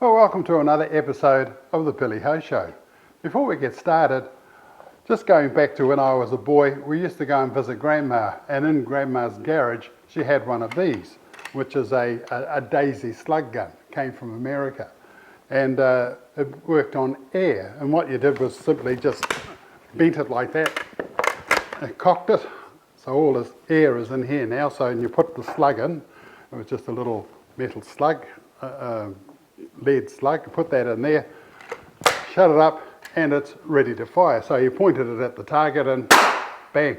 Well, welcome to another episode of the Billy Ho Show. Before we get started, just going back to when I was a boy, we used to go and visit Grandma, and in Grandma's garage, she had one of these, which is a Daisy slug gun. It came from America, and it worked on air. And what you did was simply just bent it like that, and cocked it, so all this air is in here now. So when you put the slug in, it was just a little metal slug, lead slug. Put that in there, shut it up, and it's ready to fire. So you pointed it at the target and bang,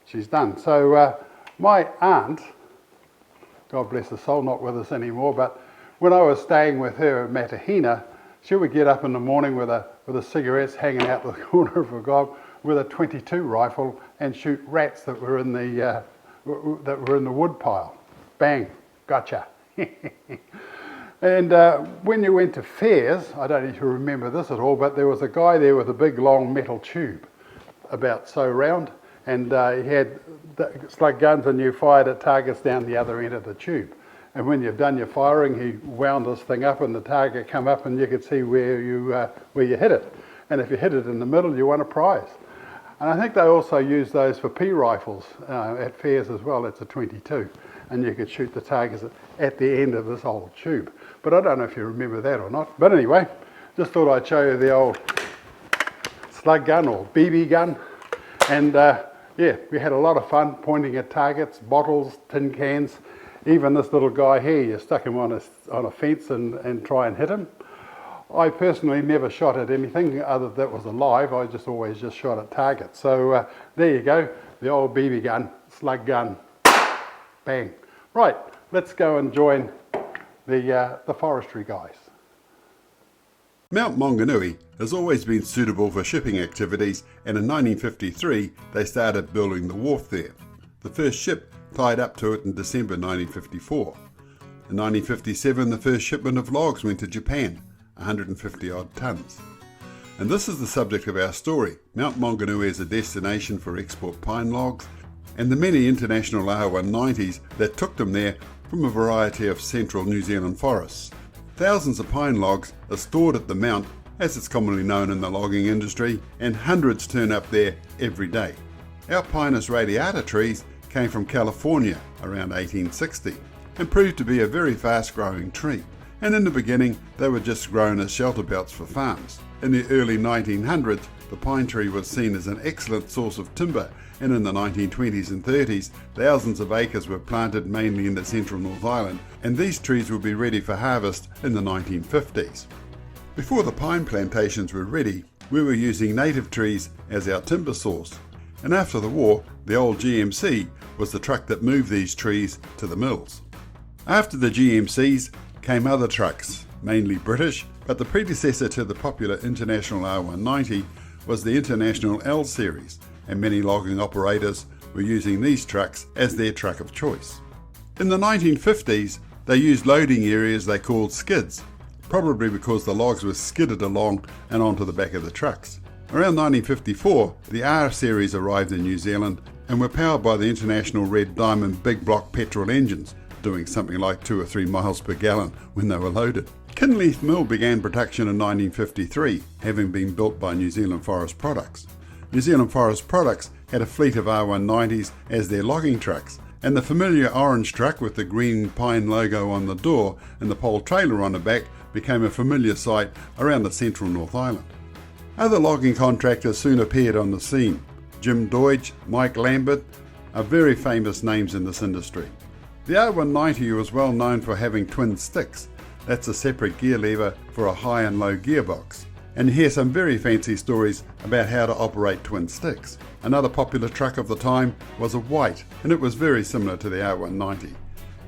she's done. So my aunt, God bless her soul, not with us anymore, but when I was staying with her at Matahina, she would get up in the morning with the cigarettes hanging out the corner of her gob with a .22 rifle and shoot rats that were in the wood pile. Bang, gotcha. And when you went to fairs, I don't know if you remember this at all, but there was a guy there with a big long metal tube, about so round, and he had slug guns, and you fired at targets down the other end of the tube. And when you've done your firing, he wound this thing up, and the target come up, and you could see where you hit it. And if you hit it in the middle, you won a prize. And I think they also use those for pea rifles at fairs as well. It's a .22, and you could shoot the targets at the end of this old tube. But I don't know if you remember that or not. But anyway, just thought I'd show you the old slug gun or BB gun. And yeah, we had a lot of fun pointing at targets, bottles, tin cans. Even this little guy here, you stuck him on a fence and try and hit him. I personally never shot at anything other that was alive. I always just shot at targets. So there you go, the old BB gun, slug gun, bang. Right, let's go and join the forestry guys. Mount Maunganui has always been suitable for shipping activities, and in 1953 they started building the wharf there. The first ship tied up to it in December 1954. In 1957 the first shipment of logs went to Japan, 150 odd tonnes. And this is the subject of our story, Mount Maunganui as a destination for export pine logs, and the many international R190s that took them there from a variety of central New Zealand forests. Thousands of pine logs are stored at the Mount, as it's commonly known in the logging industry, and hundreds turn up there every day. Our Pinus radiata trees came from California around 1860 and proved to be a very fast growing tree. And in the beginning they were just grown as shelter belts for farms. In the early 1900s the pine tree was seen as an excellent source of timber, and in the 1920s and 30s thousands of acres were planted mainly in the central North Island, and these trees would be ready for harvest in the 1950s. Before the pine plantations were ready, we were using native trees as our timber source, and after the war the old GMC was the truck that moved these trees to the mills. After the GMCs came other trucks, mainly British, but the predecessor to the popular International R190 was the International L Series, and many logging operators were using these trucks as their truck of choice. In the 1950s, they used loading areas they called skids, probably because the logs were skidded along and onto the back of the trucks. Around 1954, the R Series arrived in New Zealand and were powered by the International Red Diamond big block petrol engines, doing something like 2 or 3 miles per gallon when they were loaded. Kinleith Mill began production in 1953, having been built by New Zealand Forest Products. New Zealand Forest Products had a fleet of R190s as their logging trucks, and the familiar orange truck with the green pine logo on the door and the pole trailer on the back became a familiar sight around the central North Island. Other logging contractors soon appeared on the scene. Jim Deutsch, Mike Lambert are very famous names in this industry. The R190 was well known for having twin sticks. That's a separate gear lever for a high and low gearbox. And you hear some very fancy stories about how to operate twin sticks. Another popular truck of the time was a white, and it was very similar to the R190.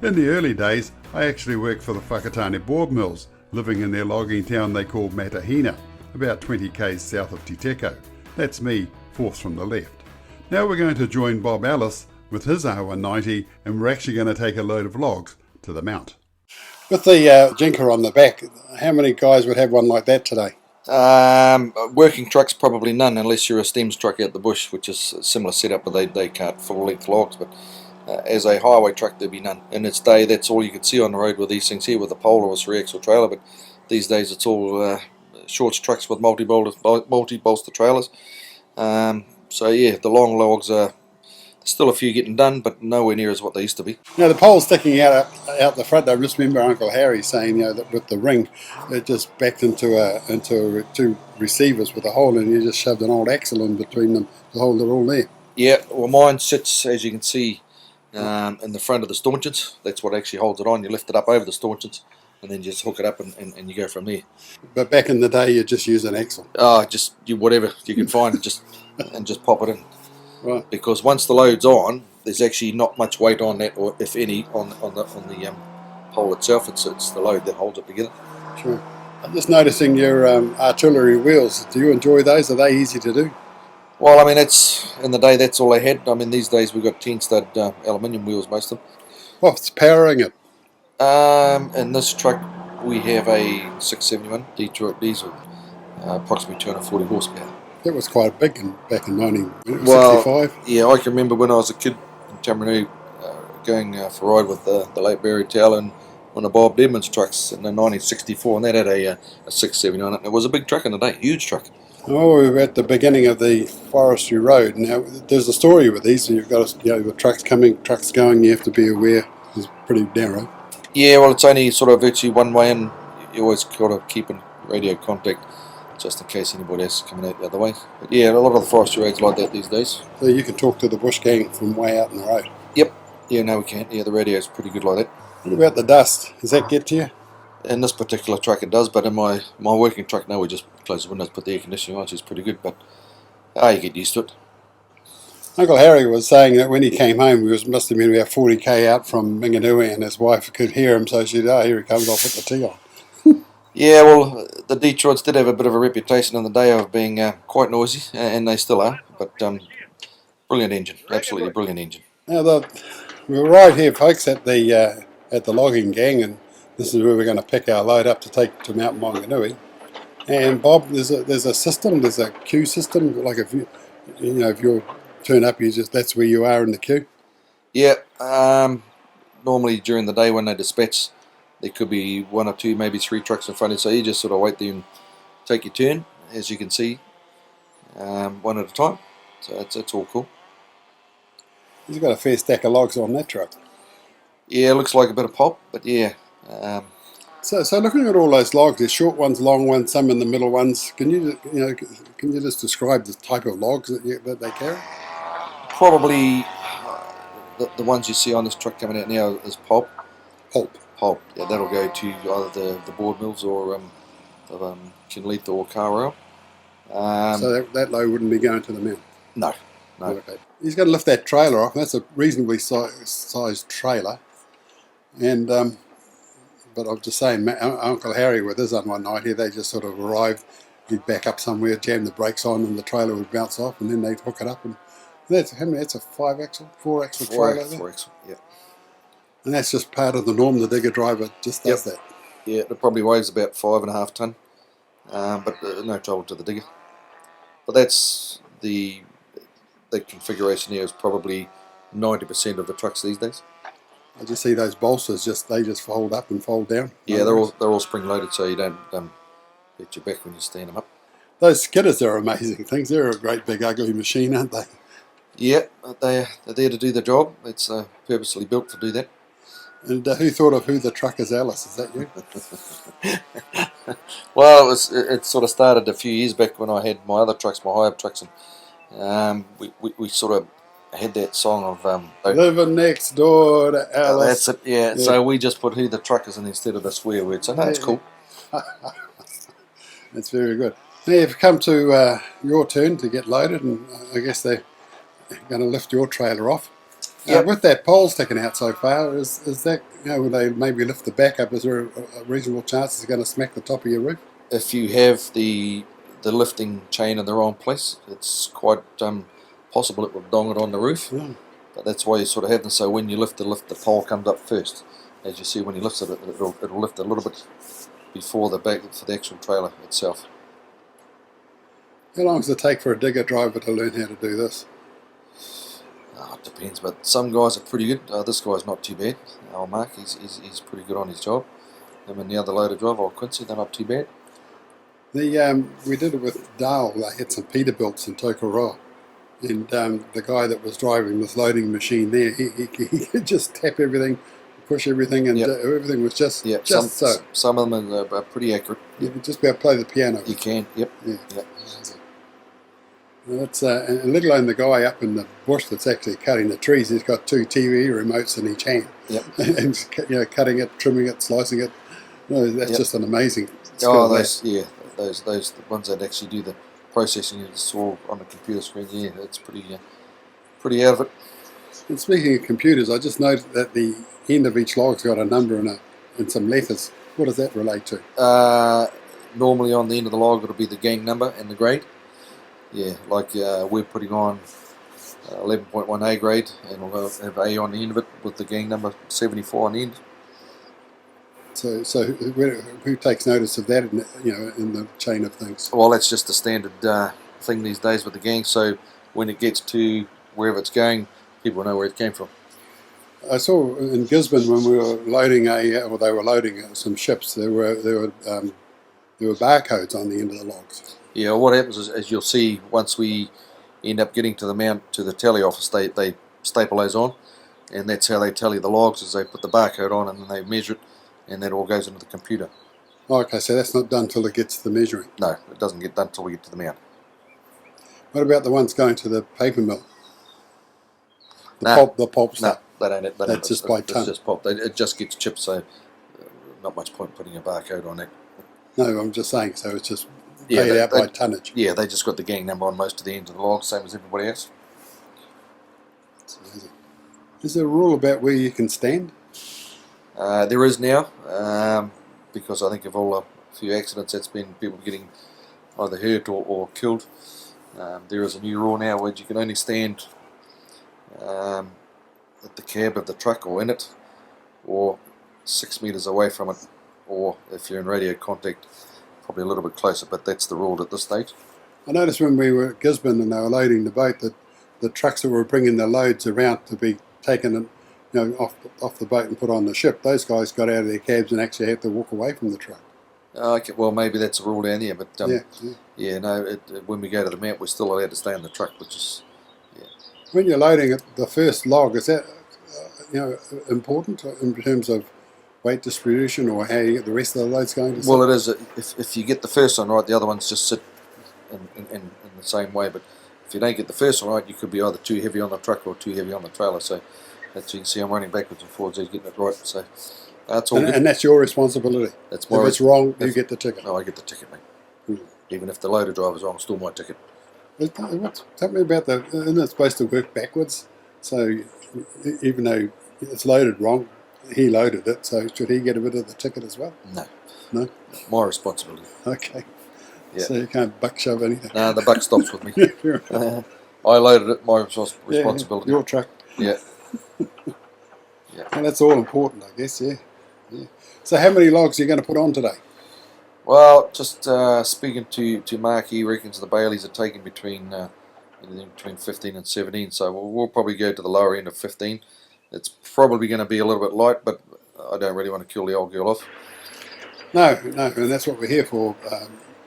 In the early days, I actually worked for the Whakatane board mills, living in their logging town they called Matahina, about 20 k's south of Te Teko. That's me, fourth from the left. Now we're going to join Bob Ellis with his R190, and we're actually going to take a load of logs to the Mount. With the Jinker on the back, how many guys would have one like that today? Working trucks, probably none, unless you're a stems truck out the bush, which is a similar setup, but they cart full length logs. But as a highway truck, there'd be none. In its day, that's all you could see on the road with these things here, with a pole or a 3-axle trailer. But These days it's all short trucks with multi-bolster trailers. So yeah, the long logs are still a few getting done, but nowhere near as what they used to be. Now the poles sticking out the front. I just remember Uncle Harry saying, that with the ring, it just backed into two receivers with a hole, and you just shoved an old axle in between them to hold it all there. Yeah, well, mine sits, as you can see, in the front of the staunchions. That's what actually holds it on. You lift it up over the staunchions, and then just hook it up, and you go from there. But back in the day, you just used an axle. Just whatever you can find, just pop it in. Right. Because once the load's on, there's actually not much weight on that, or if any, on the pole itself. It's the load that holds it together. Sure. I'm just noticing your artillery wheels. Do you enjoy those? Are they easy to do? Well, I mean, in the day, that's all I had. I mean, these days we've got 10-stud aluminium wheels, most of them. What's powering it? In this truck, we have a 671 Detroit diesel, approximately 240 horsepower. That was quite big back in 1965. Well, yeah, I can remember when I was a kid in Tamaroo going for a ride with the late Barry Towler and one of Bob Deadman's trucks in 1964, and that had a 670 on it. It was a big truck in the day, huge truck. Oh, we were at the beginning of the forestry road. Now, there's a story with these. So you've got with trucks coming, trucks going. You have to be aware. It's pretty narrow. Yeah, well, it's only sort of virtually one way, and you always got to keep in radio contact just in case anybody else is coming out the other way. But yeah, a lot of the forestry roads like that these days. So you can talk to the bush gang from way out in the road. Yep. Yeah, no, we can't. Yeah, the radio's pretty good like that. What about the dust? Does that get to you? In this particular truck it does, but in my working truck now we just close the windows, put the air conditioning on, which is pretty good, but you get used to it. Uncle Harry was saying that when he came home, must have been about 40k out from Minganui, and his wife could hear him, so she said, here he comes, I'll put the tea on. Yeah, well, the Detroits did have a bit of a reputation in the day of being quite noisy, and they still are, but brilliant engine, absolutely brilliant engine. Now, we're right here, folks, at the logging gang, and this is where we're going to pick our load up to take to Mount Maunganui. And Bob, there's a system, there's a queue system. Like if you turn up, that's where you are in the queue. Yeah, normally during the day when they dispatch, there could be one or two, maybe three trucks in front of you. So you just sort of wait there and take your turn, as you can see, one at a time. So it's all cool. He's got a fair stack of logs on that truck. Yeah, it looks like a bit of pulp, but yeah. So looking at all those logs, there's short ones, long ones, some in the middle ones. Can you just describe the type of logs that they carry? Probably the ones you see on this truck coming out now is pulp. Pulp. Yeah, that'll go to either the board mills or Kinleith or Carwell. So that load wouldn't be going to the mill. No. Okay. He's going to lift that trailer off. That's a reasonably sized trailer, and but I'm just saying, Uncle Harry with his one night here, they just sort of arrived. He'd back up somewhere, jam the brakes on, and the trailer would bounce off, and then they'd hook it up. And that's a 4 axle trailer. 4 axle, yeah. And that's just part of the norm. The digger driver just does that. Yeah, it probably weighs about 5.5 tonne, but no trouble to the digger. But that's the configuration here is probably 90% of the trucks these days. I just see those bolsters they just fold up and fold down. Yeah, they're all spring loaded, so you don't hit your back when you stand them up. Those skidders are amazing things. They're a great big ugly machine, aren't they? Yeah, they're there to do the job. It's purposely built to do that. And who thought of Who the Truck is Alice? Is that you? Well, it sort of started a few years back when I had my other trucks, my high-up trucks, and we sort of had that song of living next door to Alice. That's it. Yeah. So we just put Who the Truck is in instead of the swear word. So no, it's cool. That's very good. Now you've come to your turn to get loaded, and I guess they're going to lift your trailer off. Yep. With that pole sticking out so far, is that, will they maybe lift the back up? Is there a reasonable chance it's going to smack the top of your roof? If you have the lifting chain in the wrong place, it's quite possible it will dong it on the roof. Mm. But that's why you sort of have them. So when you lift, the pole comes up first. As you see, when you lift it, it'll lift a little bit before the back for the actual trailer itself. How long does it take for a digger driver to learn how to do this? It depends, but some guys are pretty good. This guy's not too bad. Mark, he's pretty good on his job. Him and the other loader driver, Quincy, they're not too bad. We did it with Dale. They had some Peterbilts in Tokoroa, and the guy that was driving this loading machine there, he could just tap everything, push everything, and everything was just so. Some of them are pretty accurate. You could just be able to play the piano. You can, yep. Yeah. Yep. That's and let alone the guy up in the bush that's actually cutting the trees. He's got 2 TV remotes in each hand, Yep. and cutting it, trimming it, slicing it. That's just an amazing skill. Oh, those the ones that actually do the processing. It's all on the computer screen. Yeah, it's pretty out of it. And speaking of computers, I just noted that the end of each log's got a number and some letters. What does that relate to? Normally on the end of the log it'll be the gang number and the grade. Yeah, like we're putting on 11.1A grade, and we'll have A on the end of it with the gang number 74 on the end. So who takes notice of that in the chain of things? Well, that's just the standard thing these days with the gang. So when it gets to wherever it's going, people know where it came from. I saw in Gisborne when we were loading they were loading some ships. There were barcodes on the end of the logs. Yeah, well, what happens is, as you'll see, once we end up getting to the mount, to the tally office, they staple those on, and that's how they tally the logs, is they put the barcode on and then they measure it, and that all goes into the computer. Okay, so that's not done till it gets to the measuring. No, it doesn't get done till we get to the mount. What about the ones going to the paper mill? The pulp stuff? No, they don't. That's just by ton. It's just pulp. It just gets chipped, so not much point putting a barcode on it. No, I'm just saying, so it's just paid out by tonnage. Yeah, they just got the gang number on most of the ends of the log, same as everybody else. That's amazing. Is there a rule about where you can stand? There is now, because I think of all a few accidents that's been people getting either hurt or killed. There is a new rule now where you can only stand at the cab of the truck or in it, or 6 metres away from it, or if you're in radio contact, probably a little bit closer, but that's the rule at this stage. I noticed when we were at Gisborne and they were loading the boat that the trucks that were bringing the loads around to be taken off the boat and put on the ship, those guys got out of their cabs and actually had to walk away from the truck. Okay, well, maybe that's a rule down here, but when we go to the mount, we're still allowed to stay in the truck, which is When you're loading it, the first log, is that important in terms of weight distribution or how you get the rest of the loads going to sit? Well, it is. If you get the first one right, the other ones just sit in the same way. But if you don't get the first one right, you could be either too heavy on the truck or too heavy on the trailer. So as you can see, I'm running backwards and forwards. He's getting it right. So that's all good. And that's your responsibility. That's if it's wrong, you get the ticket. No, I get the ticket, mate. Even if the loader driver's wrong, still my ticket. Tell me about isn't it supposed to work backwards? So even though it's loaded wrong, he loaded it, so should he get a bit of the ticket as well? No. No? My responsibility. Okay. Yeah. So you can't buck shove anything? No, the buck stops with me. I loaded it, my responsibility. Your truck. Yeah. And that's all important, I guess, yeah. So how many logs are you going to put on today? Well, just speaking to Mark, he reckons the Baileys are taking between 15 and 17, so we'll probably go to the lower end of 15. It's probably going to be a little bit light, but I don't really want to kill the old girl off. No, and that's what we're here for,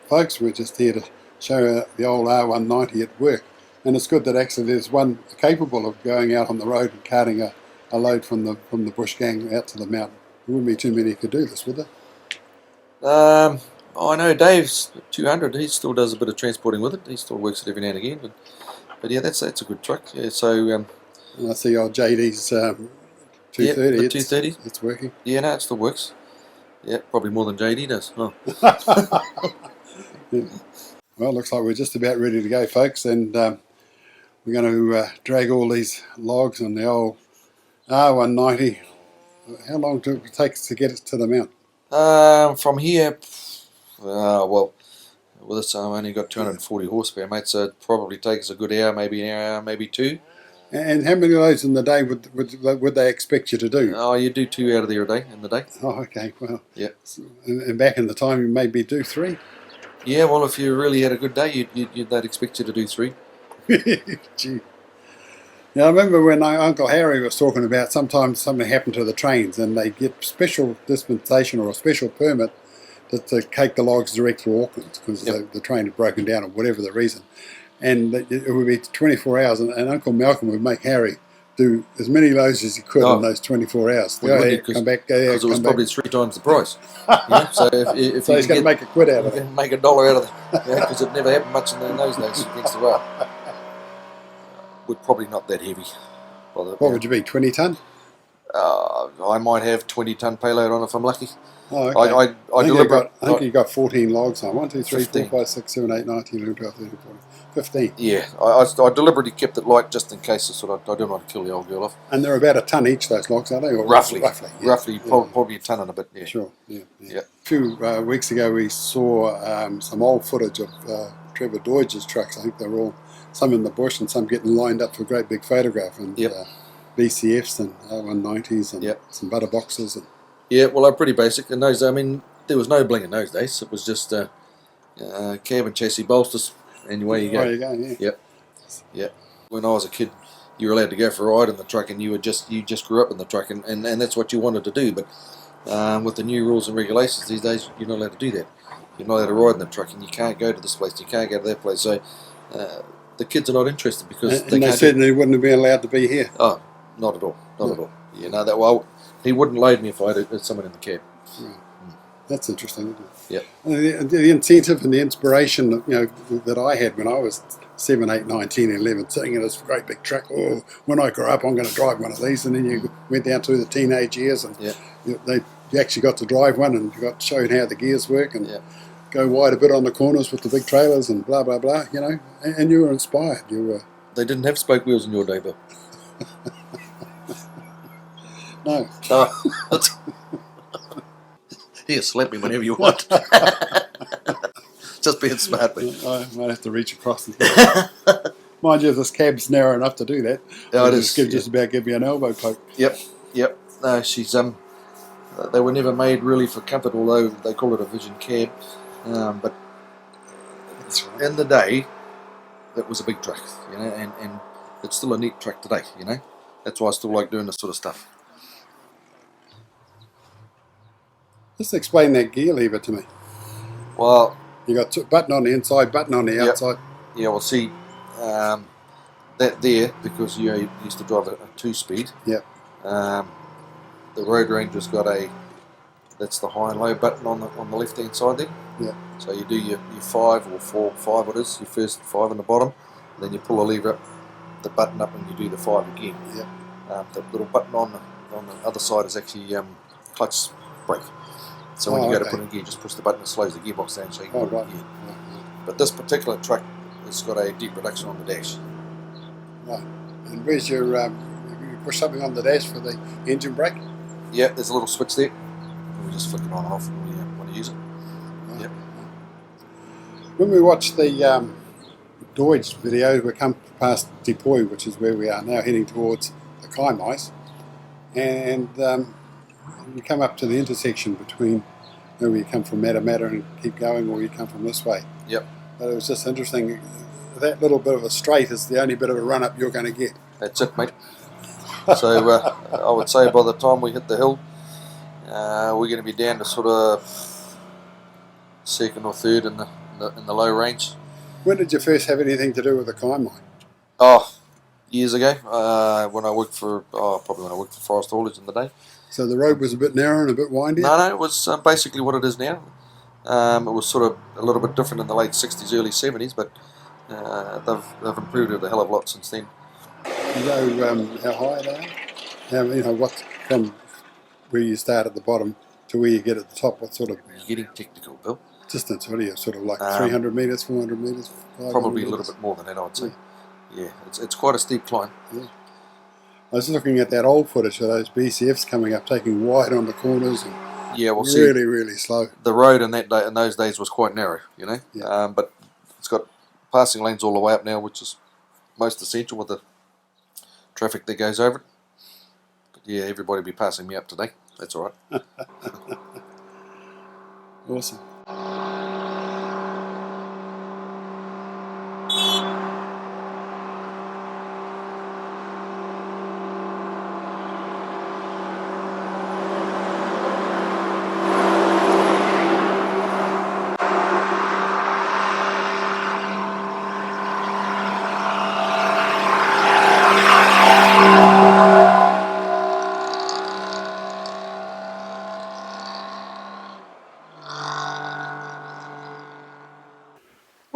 folks. We're just here to show the old R190 at work. And it's good that actually there's one capable of going out on the road and carting a load from the bush gang out to the mountain. There wouldn't be too many who could do this, would there? I know Dave's 200. He still does a bit of transporting with it. He still works it every now and again. But yeah, that's a good truck. Yeah, so I see old JD's 230. Yeah, the 230. It's working. Yeah, no, it still works. Yeah, probably more than JD does. Oh. Yeah. Well, looks like we're just about ready to go, folks, and we're going to drag all these logs on the old R190. How long do it take to get it to the mount? From here, well, with this I've only got 240 horsepower, mate, so it probably takes a good hour, maybe two. And how many loads in the day would they expect you to do? Oh, you do 2 out of there a day, in the day. Oh, okay, well. Yeah. And back in the time, you maybe do 3? Yeah, well, if you really had a good day, they'd expect you to do 3. Gee. Yeah, I remember when Uncle Harry was talking about sometimes something happened to the trains and they get special dispensation or a special permit to take the logs direct to Auckland because the train had broken down or whatever the reason. And it would be 24 hours, and Uncle Malcolm would make Harry do as many loads as he could in those 24 hours. Well, Go ahead, come back, because it was probably 3 times the price. So if so he's going to make a quid out of it. Make $1 out of it, because it never happened much in those days against the rail. We're probably not that heavy. What would you be, 20 tonne? I might have 20-ton payload on if I'm lucky. Oh, okay. I think you got 14 logs on. 1, 2, 3, 15. 4, 5, 6, 7, 8, 9, 10, 11, 12, 13, 14, 15. Yeah, I deliberately kept it light just in case I didn't want to kill the old girl off. And they're about a tonne each, those logs, are they? Or roughly, yeah. Probably a tonne and a bit. Yeah. Sure. Yeah. A few weeks ago, we saw some old footage of Trevor Deutsch's trucks. I think they were all some in the bush and some getting lined up for a great big photograph. And BCFs and R190s and some butter boxes. And yeah, well, they're pretty basic in those. I mean, there was no bling in those days. It was just cab and chassis bolsters, and away you go. There you go. Yeah. Yep. When I was a kid, you were allowed to go for a ride in the truck, and you just grew up in the truck, and that's what you wanted to do. But with the new rules and regulations these days, you're not allowed to do that. You're not allowed to ride in the truck, and you can't go to this place, you can't go to that place. So the kids are not interested because they certainly wouldn't have been allowed to be here. Oh, not at all. Not at all. You know that well. He wouldn't load me if I had someone in the cab. Right. That's interesting, isn't it? Yeah. The incentive and the inspiration, that I had when I was 7, 8, 9, 10, 11, sitting in this great big truck. Oh, when I grow up, I'm going to drive one of these. And then you went down through the teenage years, and you actually got to drive one, and you got shown how the gears work, and go wide a bit on the corners with the big trailers, and blah blah blah. And you were inspired. They didn't have spoke wheels in your day, Bill. No. Here, slap me whenever you want. Just being smart, mate. I might have to reach across. Mind you, this cab's narrow enough to do that. Oh, it is. Just about give you an elbow poke. Yep. No, she's they were never made really for comfort, although they call it a vision cab. But in the day, that was a big truck, and it's still a neat truck today, That's why I still like doing this sort of stuff. Just explain that gear lever to me. Well, you got button on the inside, button on the outside. Yeah, well, see, that there, because you used to drive a 2-speed. Yep. The Road Ranger's got that's the high and low button on the left hand side there. Yeah. So you do your 5 or 4, 5 it is, your first 5 on the bottom, and then you pull the lever up, the button up, and you do the 5 again. Yeah. The little button on the other side is actually clutch brake. So when you go to put it in gear, just push the button, it slows the gearbox down so you can put it in gear. But this particular truck has got a deep reduction on the dash. Right. And where's your, you push something on the dash for the engine brake? Yeah, there's a little switch there. We just flick it on and off when we want to use it. Right. Yep. When we watched the Deutsch video, we come past Depoi, which is where we are now, heading towards the Kaimais. And you come up to the intersection between where you come from Matamata and keep going, or you come from this way. Yep. But it was just interesting. That little bit of a straight is the only bit of a run up you're going to get. That's it, mate. So I would say by the time we hit the hill, we're going to be down to sort of second or third in the low range. When did you first have anything to do with the Kaimai? Oh, years ago, when I worked for Forest Haulage in the day. So the road was a bit narrow and a bit windy? No, it was basically what it is now. It was sort of a little bit different in the late 60s, early 70s, but they've improved it a hell of a lot since then. You know how high they are? What from where you start at the bottom to where you get at the top, what sort of... You're getting technical, Bill. Distance, what are you, sort of like 300 metres, 400 metres? Probably a little bit more than that, I would say. Yeah, it's quite a steep climb. Yeah. I was looking at that old footage of those BCFs coming up, taking wide on the corners and really slow. The road in those days was quite narrow, Yeah. But it's got passing lanes all the way up now, which is most essential with the traffic that goes over it. But yeah, everybody will be passing me up today. That's all right. Awesome.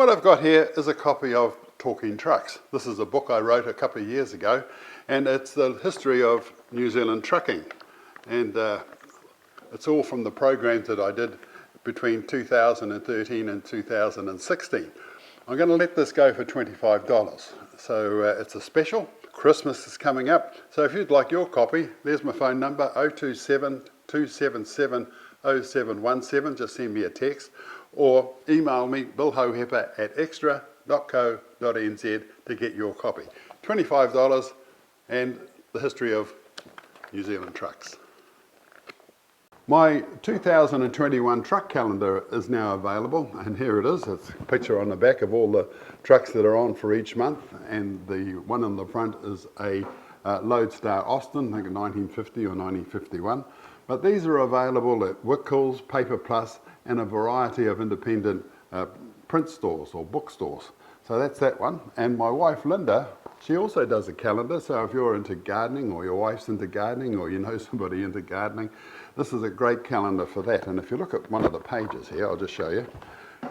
What I've got here is a copy of Talking Trucks. This is a book I wrote a couple of years ago, and it's the history of New Zealand trucking. And it's all from the programs that I did between 2013 and 2016. I'm going to let this go for $25. So it's a special. Christmas is coming up. So if you'd like your copy, there's my phone number, 027 277 0717. Just send me a text or email me, billhohepper@extra.co.nz to get your copy. $25 and the history of New Zealand trucks. My 2021 truck calendar is now available, and here it is. It's a picture on the back of all the trucks that are on for each month, and the one on the front is a Lodestar Austin, I think 1950 or 1951. But these are available at Wickles, Paper Plus, and a variety of independent print stores or bookstores. So that's that one. And my wife Linda, she also does a calendar, so if you're into gardening or your wife's into gardening or you know somebody into gardening, this is a great calendar for that. And if you look at one of the pages here, I'll just show you.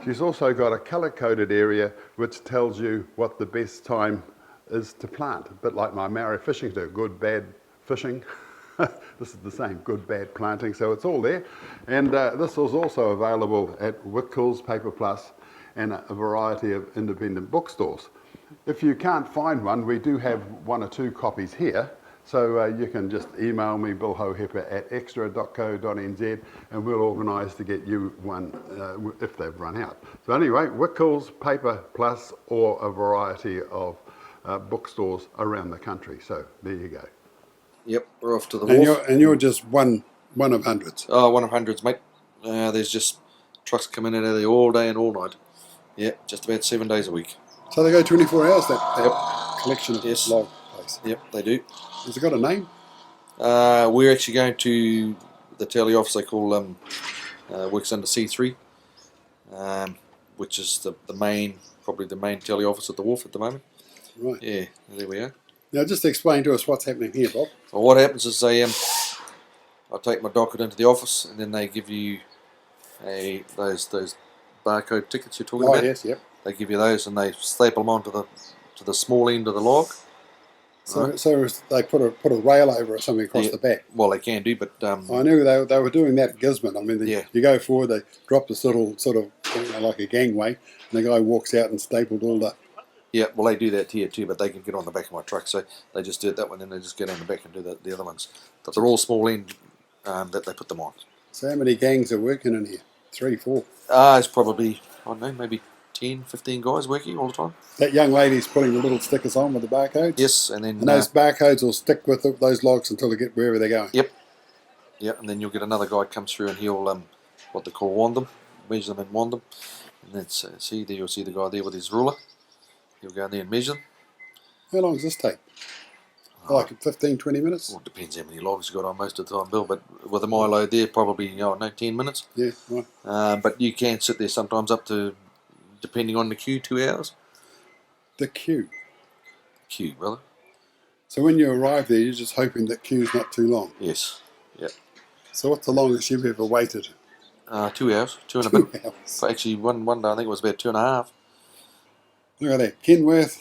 She's also got a colour-coded area which tells you what the best time is to plant. A bit like my Maori fishing do, good, bad fishing. This is the same, good, bad planting, so it's all there. And this is also available at Wickles, Paper Plus, and a variety of independent bookstores. If you can't find one, we do have one or two copies here. So you can just email me, billhohepper@extra.co.nz, and we'll organise to get you one if they've run out. So anyway, Wickles, Paper Plus, or a variety of bookstores around the country. So there you go. Yep, we're off to the wharf. And you're just one of hundreds. Oh, one of hundreds, mate. There's just trucks coming in out of there all day and all night. Yep, just about 7 days a week. So they go 24 hours, that Yep. collection of Yes. log place. Yep, they do. Has it got a name? We're actually going to the tele office. They call works under C3, which is probably the main tele office at the wharf at the moment. Right. Yeah, there we are. Now just explain to us what's happening here, Bob. Well, what happens is I take my docket into the office, and then they give you those barcode tickets you're talking about. Yes, yep. They give you those, and they staple them onto the small end of the log. So, Right. so they put a rail over or something across Yeah. the back. Well, they can do, but I knew they were doing that at Gisborne. I mean, Yeah. you go forward, they drop this little sort of like a gangway, and the guy walks out and stapled all the. yeah, well, they do that here too, but they can get on the back of my truck, so they just do that one, then they just get on the back and do the other ones. But they're all small end that they put them on. So how many gangs are working in here? 3, 4. It's probably, I don't know, maybe 10, 15 guys working all the time. That young lady's putting the little stickers on with the barcodes. Yes, and then And those barcodes will stick with those logs until they get wherever they're going. Yep. Yep, and then you'll get another guy comes through and he'll what they call wand them, measure them and wand them. And that's see there, you'll see the guy there with his ruler. He'll go in there and measure them. How long does this take? Like 15, 20 minutes? Well, it depends how many logs you got on most of the time, Bill. But with a milo there, probably 10 minutes. Yeah, right. But you can sit there sometimes up to, depending on the queue, 2 hours. The queue. Queue, brother. So when you arrive there, you're just hoping that queue's not too long. Yes. Yep. So what's the longest you've ever waited? 2 hours, 2 and a bit. 2 hours. So actually, one day I think it was about 2.5. Look at that. Kenworth,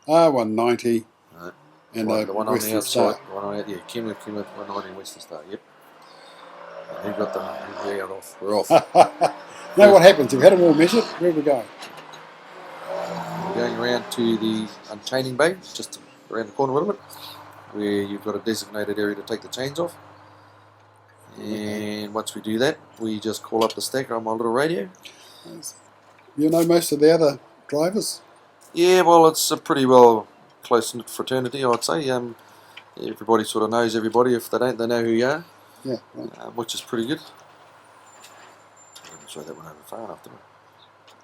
R190, Right. and The one on the Western outside. Star. The one on yeah, Kenworth, 190 Western Star. Yep. And who got them? We're off. We're off. Now what happens? You've had them all measured. Where we go? We're going around to the unchaining bay, just around the corner a little bit, where you've got a designated area to take the chains off. And once we do that, we just call up the stacker on my little radio. You know most of the other drivers? Yeah, well, it's a pretty well close-knit fraternity, I'd say. Everybody sort of knows everybody. If they don't, they know who you are, Yeah, right. which is pretty good. I didn't show that one over far enough, did I?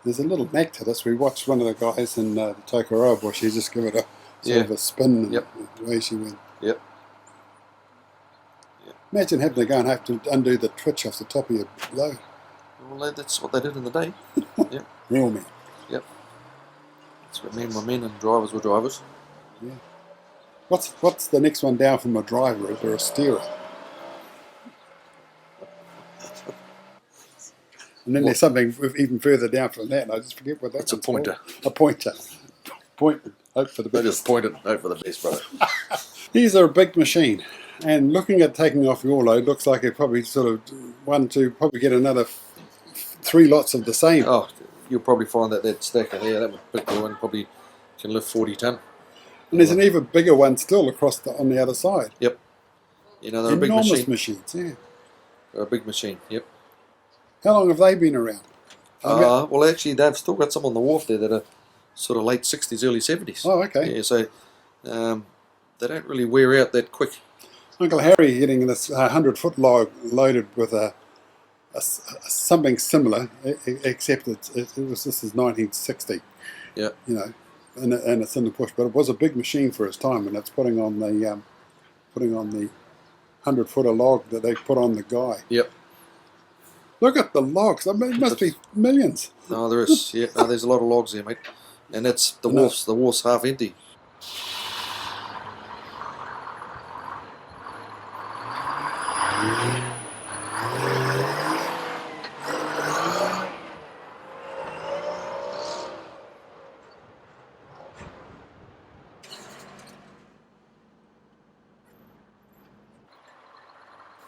There's a little knack to this. We watched one of the guys in the Tokoroa where she just give it a sort Yeah. of a spin and Yep. the way she went. Yep. Imagine having to go and have to undo the twitch off the top of your load. Well, that's what they did in the day. Yep. Real men. Yep. That's what men were men and drivers were drivers. Yeah. What's the next one down from a driver? Is there a steerer? And then What? there's something even further down from that, and I just forget what that's It's a pointer. A pointer. Point. Hope for the They best. just point it, hope for the best, brother. These are a big machine, and looking at taking off your load, looks like it probably sort of probably get another 3 lots of the same. Oh, you'll probably find that stacker there, that particular one probably can lift 40 tonne. And there's an even bigger one still across on the other side. Yep. You know, they're a big Enormous machine. machines, yeah. They're a big machine, yep. How long have they been around? Well, actually, they've still got some on the wharf there that are sort of late 60s, early 70s. Oh, okay. Yeah, so they don't really wear out that quick. Uncle Harry getting this 100-foot log loaded with something similar, except this is 1960. Yeah. You know, and it's in the bush, but it was a big machine for its time, and it's putting on the 100-footer log that they put on the guy. Yep. Look at the logs. I mean, it must be millions. No, there is. Yeah, no, there's a lot of logs there, mate. And that's the wharf's. The wharf's half empty.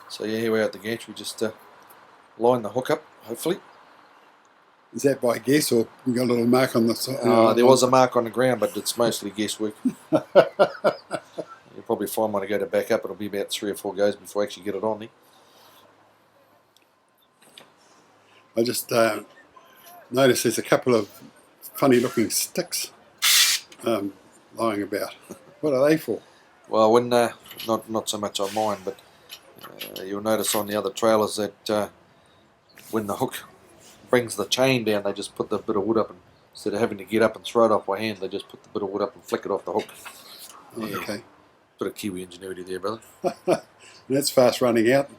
So yeah, here we are at the gantry. Just line the hook up, hopefully. Is that by guess, or you got a little mark on the side? There was a mark on the ground, but it's mostly guesswork. You'll probably find when I go to back up, it'll be about 3 or 4 goes before I actually get it on there. I just noticed there's a couple of funny-looking sticks lying about. What are they for? Well, when not so much on mine, but you'll notice on the other trailers that when the hook brings the chain down, they just put the bit of wood up, and instead of having to get up and throw it off by hand, they just put the bit of wood up and flick it off the hook. Oh, Yeah. okay. Bit of Kiwi ingenuity there, brother. That's fast running out.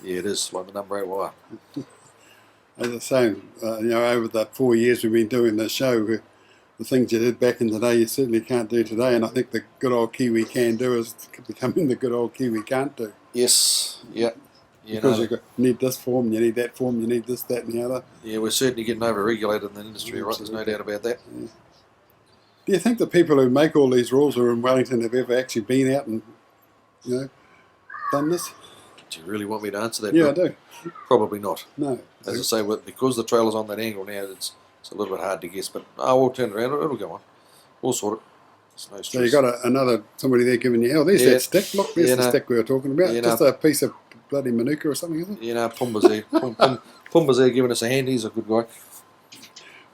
Yeah, it is like the number 8 wire. As I say, over the 4 years we've been doing this show, the things you did back in the day, you certainly can't do today. And I think the good old Kiwi can do is becoming the good old Kiwi can't do. Yes, yeah. Because you need this form, you need that form, you need this, that, and the other. Yeah, we're certainly getting over-regulated in the industry, right? There's no doubt about that. Yeah. Do you think the people who make all these rules who are in Wellington have ever actually been out and, done this? Do you really want me to answer that? Yeah, I do. Probably not. No. As I say, because the trailer's on that angle now, it's a little bit hard to guess, but we'll turn it around, it'll go on. We'll sort it. There's no stress. So you got somebody there giving you hell. There's that stick. Look, there's the stick we were talking about. Just a piece of bloody manuka or something, isn't it? Pumba's there. Pumba's there giving us a hand. He's a good guy.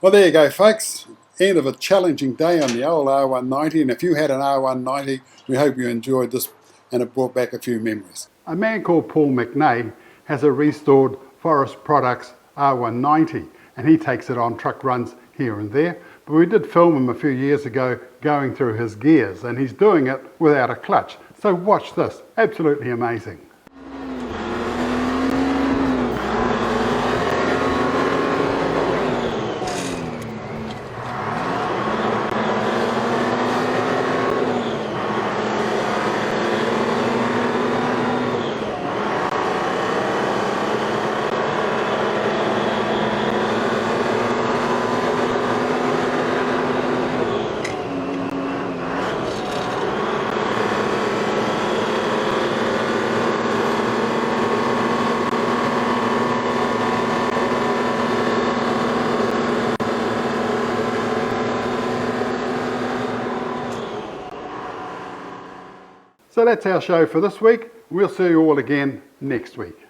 Well, there you go, folks. End of a challenging day on the old R190. And if you had an R190, we hope you enjoyed this and it brought back a few memories. A man called Paul McNay has a restored Forest Products R190, and he takes it on truck runs here and there. But we did film him a few years ago going through his gears, and he's doing it without a clutch. So watch this, absolutely amazing. So that's our show for this week. We'll see you all again next week.